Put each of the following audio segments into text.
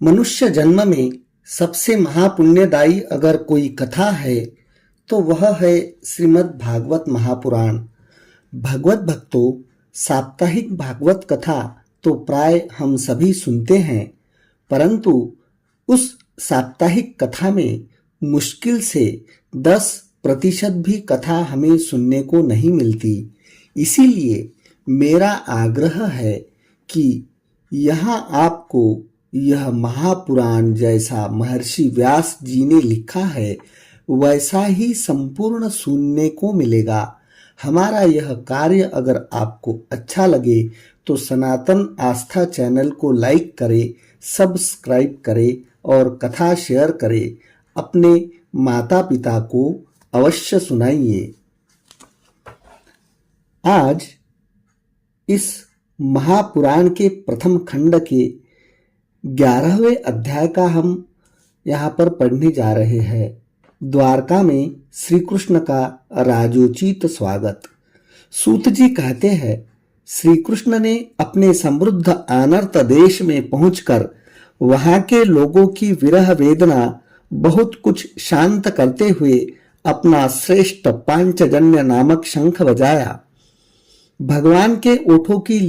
मनुष्य जन्म में सबसे महापुण्यदायी अगर कोई कथा है तो वह है श्रीमद् भागवत महापुराण। भगवत भक्तों, साप्ताहिक भागवत कथा तो प्राय हम सभी सुनते हैं, परंतु उस साप्ताहिक कथा में मुश्किल से 10% भी कथा हमें सुनने को नहीं मिलती। इसीलिए मेरा आग्रह है कि यहाँ आपको यह महापुराण जैसा महर्षि व्यास जी ने लिखा है वैसा ही संपूर्ण सुनने को मिलेगा। हमारा यह कार्य अगर आपको अच्छा लगे तो सनातन आस्था चैनल को लाइक करें, सब्सक्राइब करें और कथा शेयर करें। अपने माता पिता को अवश्य सुनाइए। आज इस महापुराण के प्रथम खंड के 11वें अध्याय का हम यहाँ पर पढ़ने जा रहे हैं। द्वारका में श्री कृष्ण का राजोचित स्वागत। सूत जी कहते हैं, श्री कृष्ण ने अपने समृद्ध अनर्त देश में पहुंचकर वहां के लोगों की विरह वेदना बहुत कुछ शांत करते हुए अपना श्रेष्ठ पांचजन्य नामक शंख बजाया। भगवान के ओठों की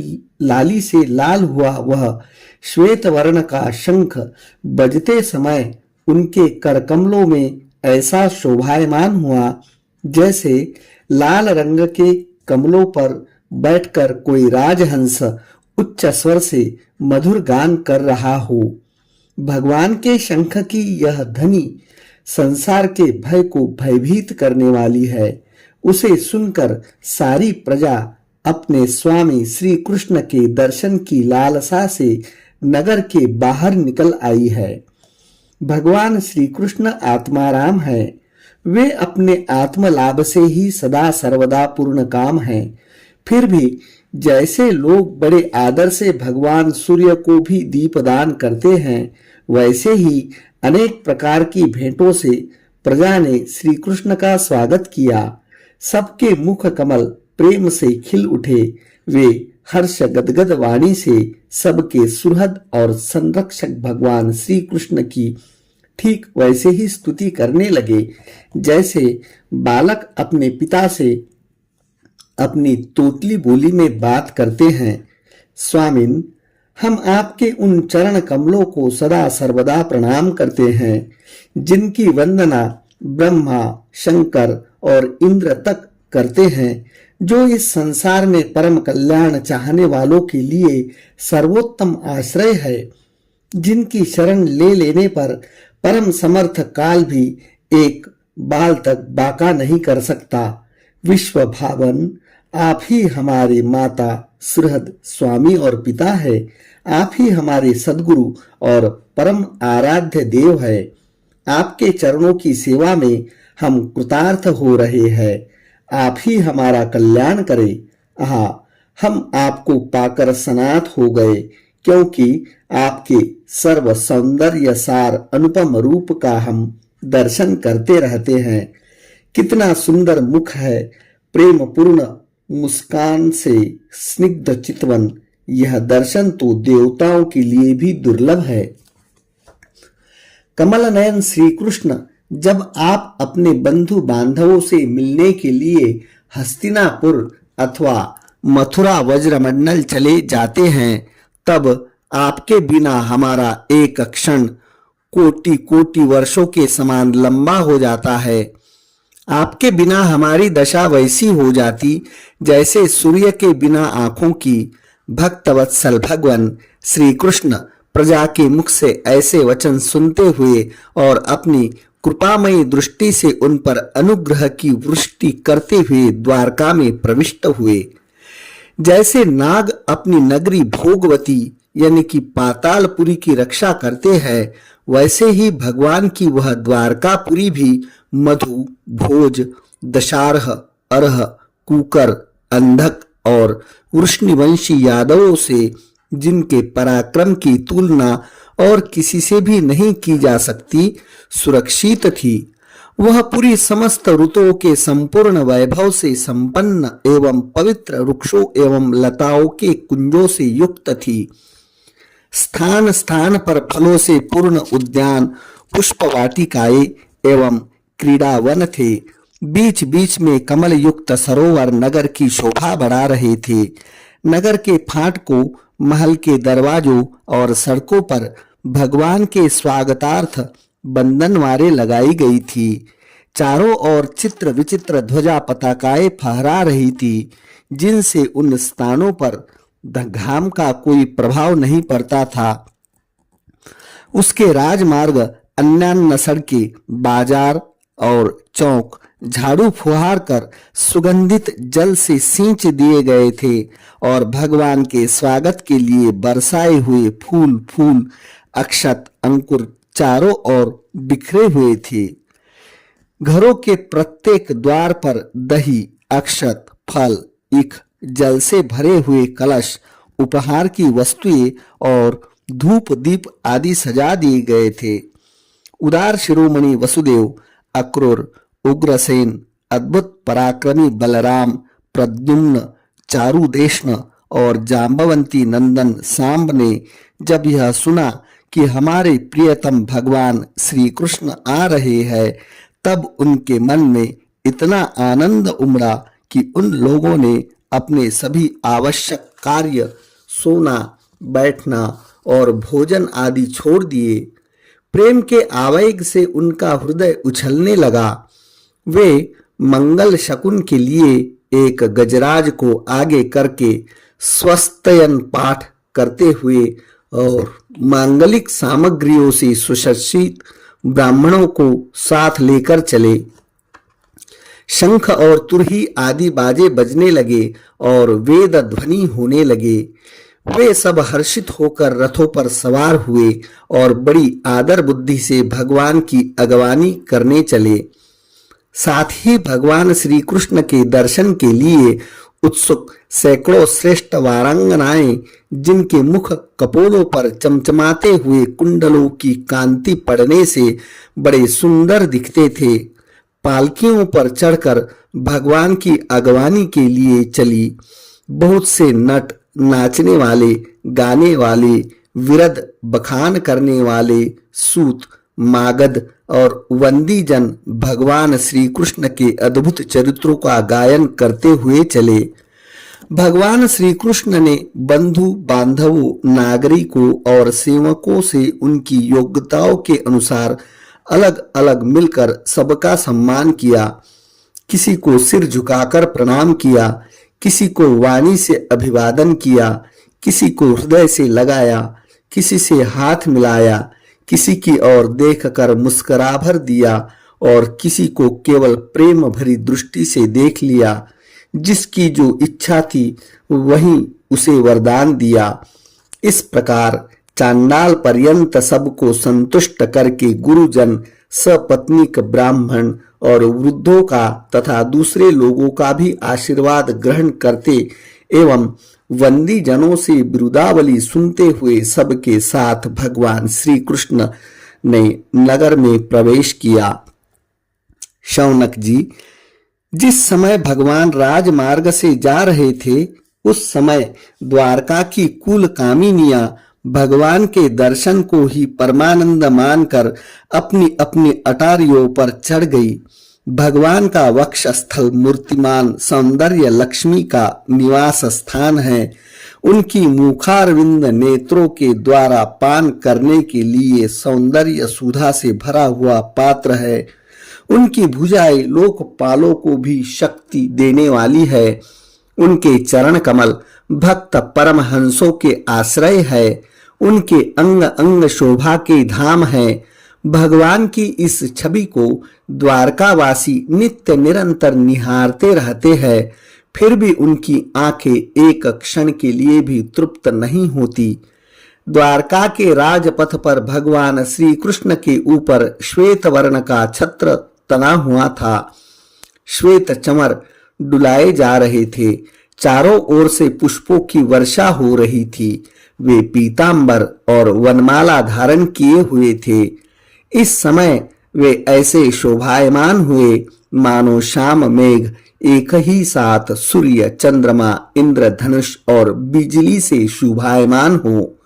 लाली से लाल हुआ वह श्वेत वर्ण का शंख बजते समय उनके करकमलों में ऐसा शोभायमान हुआ जैसे लाल रंग के कमलों पर बैठकर कोई राजहंस उच्च स्वर से मधुर गान कर रहा हो। भगवान के शंख की यह ध्वनि संसार के भय को भयभीत करने वाली है। उसे सुनकर सारी प्रजा अपने स्वामी श्री कृष्ण के दर्शन की लालसा से नगर के बाहर निकल आई है। भगवान श्री कृष्ण आत्माराम है। वे अपने आत्मलाभ से ही सदा सर्वदा पूर्ण काम हैं। फिर भी जैसे लोग बड़े आदर से भगवान सूर्य को भी दीपदान करते हैं, वैसे ही अनेक प्रकार की भेंटों से प्रजा ने श्री कृष्ण का स्वागत किया। सबके मुख कमल प्रेम से खिल उठे। वे हर्ष गदगद वाणी से सबके सुहृद और संरक्षक भगवान श्री कृष्ण की ठीक वैसे ही स्तुति करने लगे जैसे बालक अपने पिता से अपनी तोतली बोली में बात करते हैं। स्वामिन, हम आपके उन चरण कमलों को सदा सर्वदा प्रणाम करते हैं जिनकी वंदना ब्रह्मा, शंकर और इंद्र तक करते हैं, जो इस संसार में परम कल्याण चाहने वालों के लिए सर्वोत्तम आश्रय है, जिनकी शरण ले लेने पर परम समर्थ काल भी एक बाल तक बाका नहीं कर सकता। विश्व भावन, आप ही हमारे माता, सुहृद, स्वामी और पिता है। आप ही हमारे सद्गुरु और परम आराध्य देव है। आपके चरणों की सेवा में हम कृतार्थ हो रहे हैं। आप ही हमारा कल्याण करें। आहा, हम आपको पाकर सनाथ हो गए, क्योंकि आपके सर्व सौंदर्य सार अनुपम रूप का हम दर्शन करते रहते हैं। कितना सुंदर मुख है, प्रेम पूर्ण मुस्कान से स्निग्ध चितवन। यह दर्शन तो देवताओं के लिए भी दुर्लभ है। कमल नयन श्री कृष्ण जब आप अपने बंधु बांधवों से मिलने के लिए हस्तिनापुर अथवा मथुरा वज्रमंडल चले जाते हैं, तब आपके बिना हमारा एक क्षण कोटि कोटि वर्षों के समान लंबा हो जाता है। आपके बिना हमारी दशा वैसी हो जाती जैसे सूर्य के बिना आंखों की। भक्तवत्सल भगवान श्री कृष्ण प्रजा के मुख से ऐसे वचन सुनते हुए और अपनी कृपामयी दृष्टि से उन पर अनुग्रह की वृष्टि करते हुए द्वारका में प्रविष्ट हुए। जैसे नाग अपनी नगरी भोगवती यानी कि पातालपुरी की रक्षा करते हैं, वैसे ही भगवान की वह द्वारकापुरी भी मधु, भोज, दशारह, अरह, कुकर, अंधक और वृष्णिवंशी यादवों से, जिनके पराक्रम की तुलना और किसी से भी नहीं की जा सकती, सुरक्षित थी। वह पूरी समस्त ऋतुओं के संपूर्ण वैभव से संपन्न एवं पवित्र वृक्षों एवं लताओं के कुंजों से युक्त थी। स्थान स्थान पर फलों से पूर्ण उद्यान, पुष्प वाटिकाएं एवं क्रीड़ावन थे। बीच बीच में कमल युक्त सरोवर नगर की शोभा बढ़ा रहे थे। नगर के फाटकों, महल के दरवाजों और सड़कों पर भगवान के स्वागतार्थ बंधनवारें लगाई गई थी। चारों ओर चित्र विचित्र ध्वजा पताकाएं फहरा रही थी, जिनसे उन स्थानों पर घाम का कोई प्रभाव नहीं पड़ता था। उसके राजमार्ग, अन्यान्य सड़कें, बाजार और चौक झाड़ू फुहार कर सुगंधित जल से सींच दिए गए थे और भगवान के स्वागत के लिए बरसाए हुए फूल फूल, अक्षत, अंकुर चारों ओर बिखरे हुए थे। घरों के प्रत्येक द्वार पर दही, अक्षत, फल, ईख, जल से भरे हुए कलश, उपहार की वस्तुएं और धूप दीप आदि सजा दिए गए थे। उदार शिरोमणि वसुदेव, अक्रूर, उग्रसेन, अद्भुत पराक्रमी बलराम, प्रद्युम्न, चारुदेष्ण और जाम्बवंती नंदन सांब ने जब यह सुना कि हमारे प्रियतम भगवान श्री कृष्ण आ रहे हैं, तब उनके मन में इतना आनंद उमड़ा कि उन लोगों ने अपने सभी आवश्यक कार्य, सोना, बैठना और भोजन आदि छोड़ दिए। प्रेम के आवेग से उनका हृदय उछलने लगा। वे मंगल शकुन के लिए एक गजराज को आगे करके स्वस्तयन पाठ करते हुए और मांगलिक सामग्रियों से सुसज्जित ब्राह्मणों को साथ लेकर चले। शंख और तुरही आदि बाजे बजने लगे और वेद ध्वनि होने लगे। वे सब हर्षित होकर रथों पर सवार हुए और बड़ी आदर बुद्धि से भगवान की अगवानी करने चले। साथ ही भगवान श्री कृष्ण के दर्शन के लिए उत्सुक सैकड़ों श्रेष्ठ वारांगनाएं, जिनके मुख कपोलों पर चमचमाते हुए कुंडलों की कांति पड़ने से बड़े सुंदर दिखते थे, पालकियों पर चढ़कर भगवान की अगवानी के लिए चली। बहुत से नट, नाचने वाले, गाने वाले, विरध, बखान करने वाले, सूत, मागध और वंदी जन भगवान श्री कृष्ण के अद्भुत चरित्रों का गायन करते हुए चले। भगवान श्री कृष्ण ने बंधु बांधवों, नागरिकों और सेवकों से उनकी योग्यताओं के अनुसार अलग अलग मिलकर सबका सम्मान किया। किसी को सिर झुकाकर प्रणाम किया, किसी को वाणी से अभिवादन किया, किसी को हृदय से लगाया, किसी से हाथ मिलाया, किसी की ओर देखकर मुस्कुरा भर दिया और किसी को केवल प्रेम भरी दृष्टि से देख लिया। जिसकी जो इच्छा थी वही उसे वरदान दिया। इस प्रकार चांडाल पर्यंत सबको संतुष्ट करके गुरुजन, सपत्नीक ब्राह्मण और वृद्धों का तथा दूसरे लोगों का भी आशीर्वाद ग्रहण करते एवं वंदी जनों से बिरुदावली सुनते हुए सबके साथ भगवान श्री कृष्ण ने नगर में प्रवेश किया। शौनक जी, जिस समय भगवान राजमार्ग से जा रहे थे, उस समय द्वारका की कुल कामिनियां भगवान के दर्शन को ही परमानंद मानकर अपनी अपनी अटारियों पर चढ़ गई। भगवान का वक्ष स्थल मूर्तिमान सौंदर्य लक्ष्मी का निवास स्थान है। उनकी मुखारविंद नेत्रों के द्वारा पान करने के लिए सौंदर्य सुधा से भरा हुआ पात्र है। उनकी भुजाएं लोकपालों को भी शक्ति देने वाली है। उनके चरण कमल भक्त परमहंसों के आश्रय है। उनके अंग अंग शोभा के धाम है। भगवान की इस छवि को द्वारकावासी नित्य निरंतर निहारते रहते हैं, फिर भी उनकी आंखें एक क्षण के लिए भी तृप्त नहीं होती। द्वारका के राजपथ पर भगवान श्री कृष्ण के ऊपर श्वेत वर्ण का छत्र तना हुआ था। श्वेत चमर डुलाए जा रहे थे। चारों ओर से पुष्पों की वर्षा हो रही थी। वे पीतांबर और वनमाला धारण किए हुए थे। इस समय वे ऐसे शोभायमान हुए मानो शाम मेघ एक ही साथ सूर्य, चंद्रमा, इंद्रधनुष और बिजली से शोभायमान हो।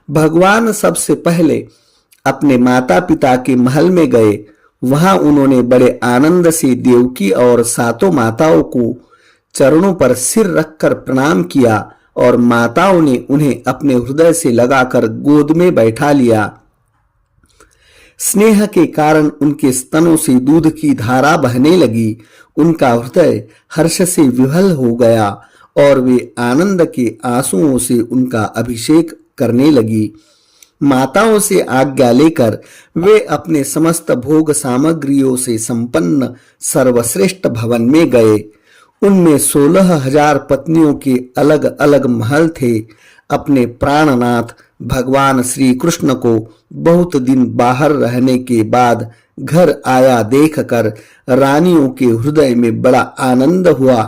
भगवान सबसे पहले अपने माता पिता के महल में गए। वहां उन्होंने बड़े आनंद से देवकी और सातों माताओं को चरणों पर सिर रखकर प्रणाम किया और माताओं ने उन्हें अपने हृदय से लगाकर गोद में बैठा लिया। स्नेह के कारण उनके स्तनों से दूध की धारा बहने लगी। उनका हृदय हर्ष से विह्वल हो गया और वे आनंद के आंसुओं से उनका अभिषेक करने लगी। माताओं से आज्ञा लेकर वे अपने समस्त भोग सामग्रियों से संपन्न सर्वश्रेष्ठ भवन में गए। उनमें 16,000 पत्नियों के अलग अलग महल थे। अपने प्राणनाथ भगवान श्री कृष्ण को बहुत दिन बाहर रहने के बाद घर आया देखकर रानियों के हृदय में बड़ा आनंद हुआ।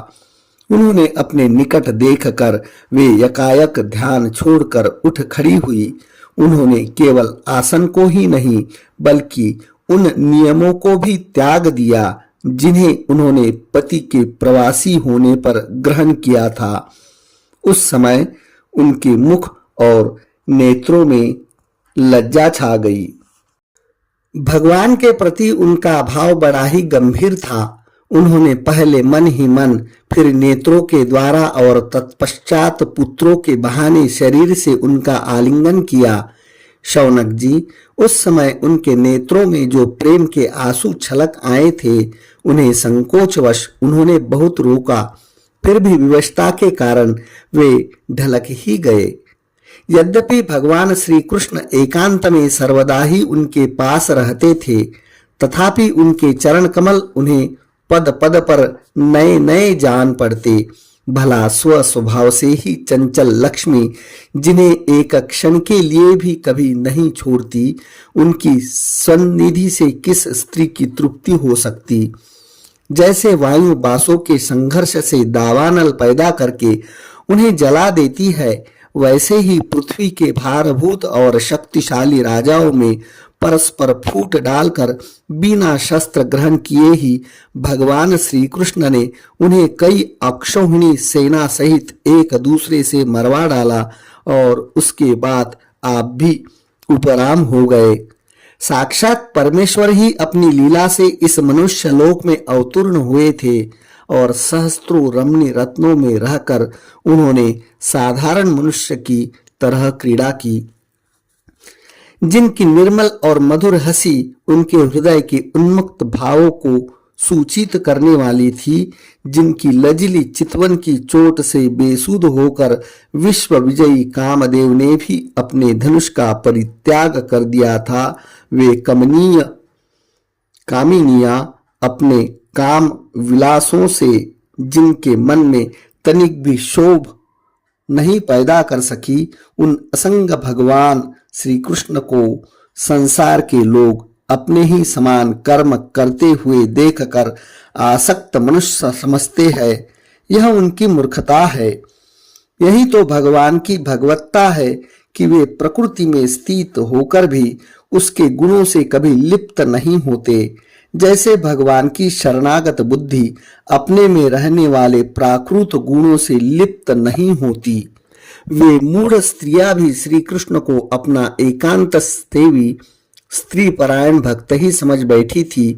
उन्होंने अपने निकट देखकर वे यकायक ध्यान छोड़कर उठ खड़ी हुई। उन्होंने केवल आसन को ही नहीं बल्कि उन नियमों को भी त्याग दिया जिन्हें उन्होंने पति के प्रवासी होने पर ग्रहण किया था। उस समय उनके मुख और नेत्रों में लज्जा छा गई। भगवान के प्रति उनका भाव बड़ा ही गंभीर था। उन्होंने पहले मन ही मन, फिर नेत्रों के द्वारा और तत्पश्चात पुत्रों के बहाने शरीर से उनका आलिंगन किया। शौनक जी, उस समय उनके नेत्रों में जो प्रेम के आंसू छलक आए थे, उन्हें संकोचवश उन्होंने बहुत रोका। फिर भी विवशता के कारण वे ढलक ही गए। यद्यपि भगवान श्री कृष्ण एकांत में सर्वदा ही उनके पास रहते थे, तथापि उनके चरण कमल उन्हें पद पद पर नए नए जान पड़ते। भला स्व स्वभाव से ही चंचल लक्ष्मी, जिन्हें एक क्षण के लिए भी कभी नहीं छोड़ती, उनकी सन्निधि से किस स्त्री की तृप्ति हो सकती। जैसे वायु बासों के संघर्ष से दावानल पैदा करके उन्हें जला देती है, वैसे ही पृथ्वी के भारभूत और शक्तिशाली राजाओं में परस्पर फूट डालकर बिना शस्त्र ग्रहण किए ही भगवान श्री कृष्ण ने उन्हें कई अक्षौहिणी सेना सहित एक दूसरे से मरवा डाला और उसके बाद आप भी उपराम हो गए। साक्षात परमेश्वर ही अपनी लीला से इस मनुष्य लोक में अवतीर्ण हुए थे और सहस्त्रों रमणीय रत्नों में रहकर उन्होंने साधारण मनुष्य की तरह क्रीड़ा की। जिनकी निर्मल और मधुर हंसी उनके हृदय के उन्मुक्त भावों को सूचित करने वाली थी, जिनकी लजीली चितवन की चोट से बेसुध होकर विश्व विजयी कामदेव ने भी अपने धनुष का परित्याग कर दिया था, वे कमनीय कामिनियां अपने काम विलासों से जिनके मन में तनिक भी शोभ नहीं पैदा कर सकी, उन असंग भगवान श्री कृष्ण को संसार के लोग अपने ही समान कर्म करते हुए देखकर आसक्त मनुष्य समझते हैं। यह उनकी मूर्खता है। यही तो भगवान की भगवत्ता है कि वे प्रकृति में स्थित होकर भी उसके गुणों से कभी लिप्त नहीं होते। जैसे भगवान की शरणागत बुद्धि अपने में रहने वाले प्राकृत गुणों से लिप्त नहीं होती, वे मूढ़ स्त्रियां भी श्री कृष्ण को अपना एकांत सेवी स्त्री परायण भक्त ही समझ बैठी थी,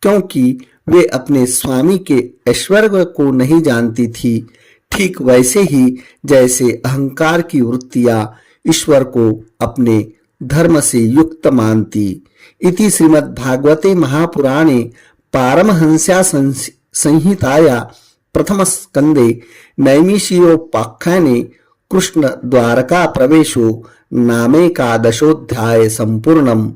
क्योंकि वे अपने स्वामी के ऐश्वर्य को नहीं जानती थी। ठीक वैसे ही जैसे अहंकार की वृत्तियां ईश्वर को अपने धर्म से युक्त मानती। इति श्रीमद् भागवते महापुराणे पारमहंस्या संहिताया प्रथम स्कंदे नैमिषीयोपाख्याने कृष्ण द्वारका प्रवेशो नामेकादशोऽध्याय संपूर्णम्।